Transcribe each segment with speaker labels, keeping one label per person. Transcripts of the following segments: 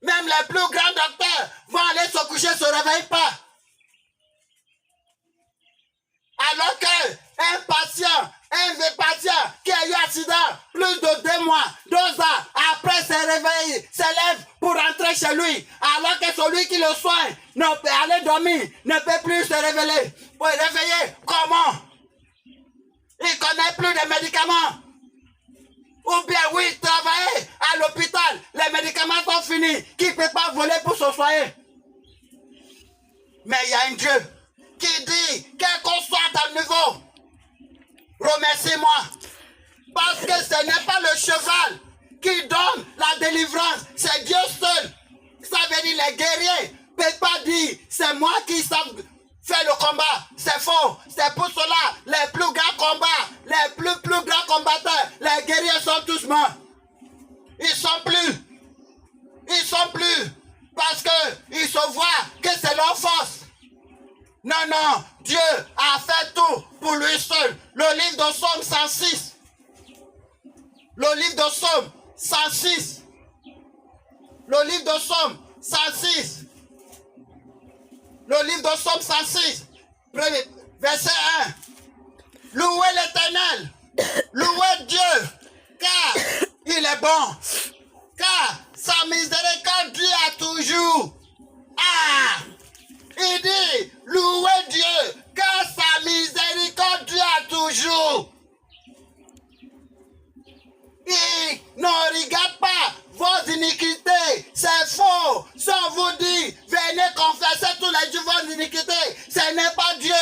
Speaker 1: Même les plus grands docteurs vont aller se coucher, ne se réveillent pas. Alors qu'un patient qui a eu un accident plus de 2 mois, 2 ans, après se réveille, se lève pour rentrer chez lui, alors que celui qui le soigne ne peut aller dormir, ne peut plus se réveiller. Pour réveiller, comment? Il ne connaît plus de médicaments. Ou bien oui, travailler à l'hôpital, les médicaments sont finis, qui ne peut pas voler pour se soigner. Mais il y a un Dieu qui dit, quel qu'on soit à niveau, remercie-moi. Parce que ce n'est pas le cheval qui donne la délivrance, c'est Dieu seul. Ça veut dire les guerriers ne peuvent pas dire, c'est moi qui savent faire le combat. C'est faux. C'est pour cela, les plus grands combats, les plus grands combattants, les guerriers sont tous morts. Ils sont plus. Parce qu'ils se voient que c'est leur force. Non, Dieu a fait tout pour lui seul. Le livre de Psaume 106. Le livre de Psaume 106. Le livre de Psaume 106. Le livre de Psaume 106. Verset 1. Louez l'Éternel. Louez Dieu. Car il est bon. Car sa miséricorde dure toujours. Ah! Il dit, louez Dieu, car sa miséricorde dure toujours. Il ne regarde pas vos iniquités, c'est faux. Si on vous dit, venez confesser tous les jours vos iniquités, ce n'est pas Dieu.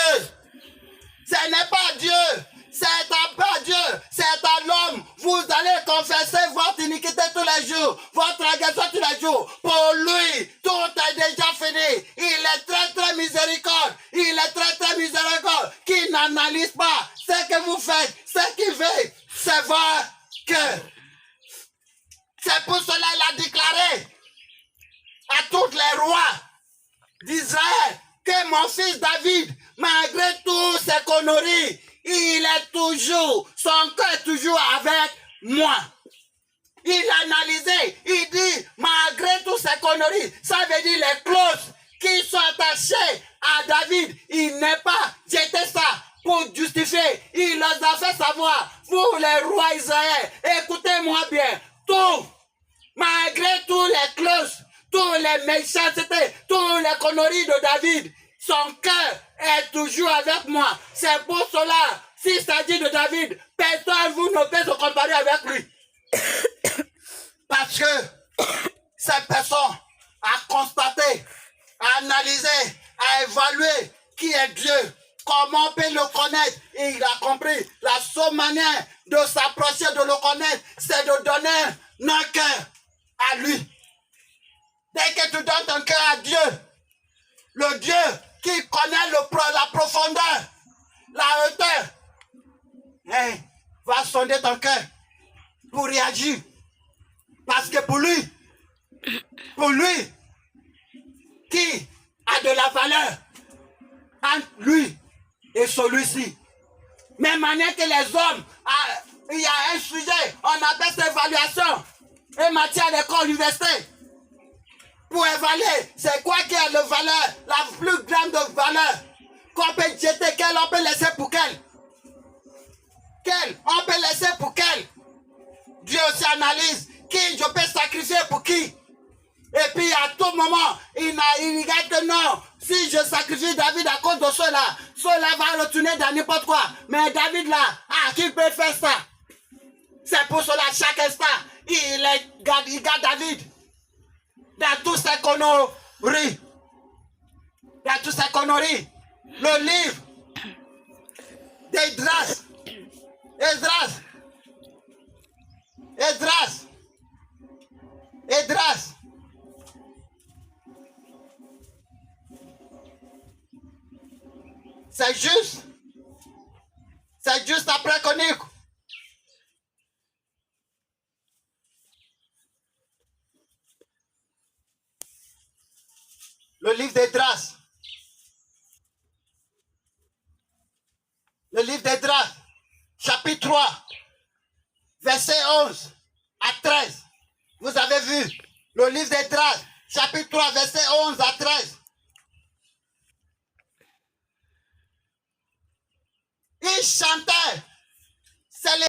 Speaker 1: Ce n'est pas Dieu. C'est pas Dieu, c'est à l'homme. Vous allez confesser votre iniquité tous les jours, votre agression tous les jours. Pour lui, tout est déjà fini. Il est très miséricorde. Il est très miséricorde. Qui n'analyse pas ce que vous faites, ce qu'il veut, c'est voir que. C'est pour cela qu'il a déclaré à tous les rois d'Israël que mon fils David, malgré toutes ses conneries, il est toujours, son cœur est toujours avec moi. Il a analysé, il dit, malgré toutes ces conneries, ça veut dire les clauses qui sont attachées à David, il n'est pas jeté ça pour justifier. Il leur a fait savoir, vous les rois Israël, écoutez-moi bien, tout, malgré toutes les clauses, toutes les méchancetés, toutes les conneries de David, son cœur est toujours avec moi. C'est pour cela, s'il s'agit de David, personne vous ne peut se comparer avec lui. Parce que cette personne a constaté, a analysé, a évalué qui est Dieu. Comment on peut le connaître? Et il a compris. La seule manière de s'approcher, de le connaître, c'est de donner notre cœur à lui. Dès que tu donnes ton cœur à Dieu, le Dieu qui connaît la profondeur, la hauteur, va sonder ton cœur pour réagir. Parce que pour lui, qui a de la valeur entre lui et celui-ci. Même manière que les hommes, il y a un sujet, on appelle cette évaluation, une matière d'école université. Pour évaluer, c'est quoi qui a de valeur, la plus grande valeur qu'on peut jeter, quelle on peut laisser pour quelle? Quelle on peut laisser pour quelle? Dieu aussi analyse qui je peux sacrifier pour qui. Et puis à tout moment, il regarde que non, si je sacrifie David à cause de cela, cela va retourner dans n'importe quoi. Mais David là, qui peut faire ça? C'est pour cela, chaque instant, il garde David. Dans toutes ces conneries. Dans toutes ces conneries. Le livre d'Esdras. C'est juste après Chronique. Le livre d'Esdras. Le livre d'Esdras, chapitre 3, verset 11 à 13. Vous avez vu Le livre d'Esdras, chapitre 3, verset 11 à 13. Il chantait. C'est